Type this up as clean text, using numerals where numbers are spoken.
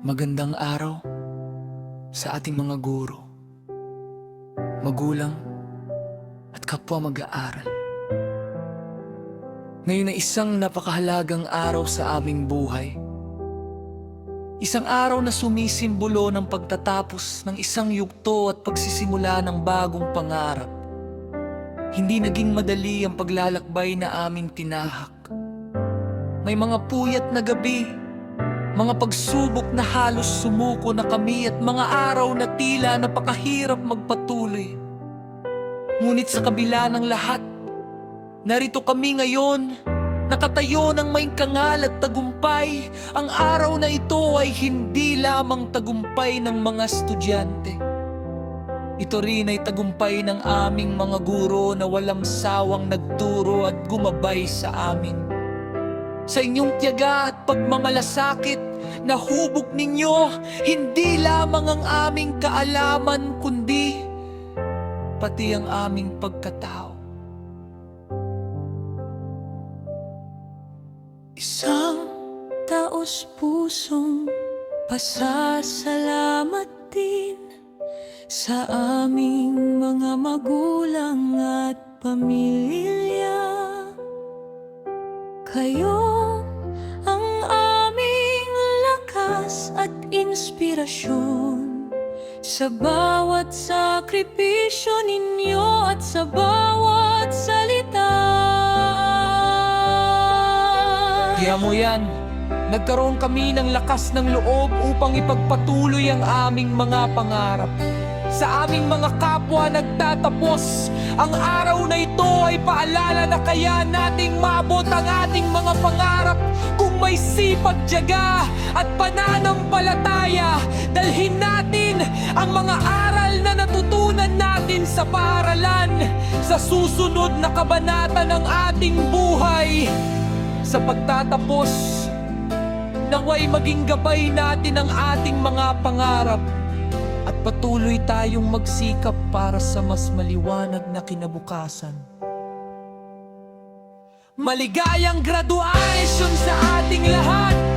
Magandang araw sa ating mga guro, magulang at kapwa mag-aaral. Ngayon ay isang napakahalagang araw sa aming buhay. Isang araw na sumisimbolo ng pagtatapos ng isang yugto at pagsisimula ng bagong pangarap. Hindi naging madali ang paglalakbay na aming tinahak. May mga puyat na gabi, mga pagsubok na halos sumuko na kami at mga araw na tila napakahirap magpatuloy. Ngunit sa kabila ng lahat, narito kami ngayon, nakatayo ng may kangal at tagumpay. Ang araw na ito ay hindi lamang tagumpay ng mga estudyante. Ito rin ay tagumpay ng aming mga guro na walang sawang nagturo at gumabay sa amin. Sa inyong tiyaga at pagmamalasakit, nahubog ninyo hindi lamang ang aming kaalaman kundi pati ang aming pagkatao. Isang taos-pusong pasasalamat din sa aming mga magulang at pamilya. Kayo ang aming lakas at inspirasyon sa bawat sakripisyo ninyo at sa bawat salita. Kaya mo yan, nagkaroon kami ng lakas ng loob upang ipagpatuloy ang aming mga pangarap. Sa aming mga kapwa nagtatapos, ang araw na ito ay paalala na kaya nating maabot ang ating mga pangarap kung may sipag, tiyaga at pananampalataya. Dalhin natin ang mga aral na natutunan natin sa paaralan sa susunod na kabanata ng ating buhay. Sa pagtatapos, naway maging gabay natin ang ating mga pangarap at patuloy tayong magsikap para sa mas maliwanag na kinabukasan. Maligayang graduation sa ating lahat!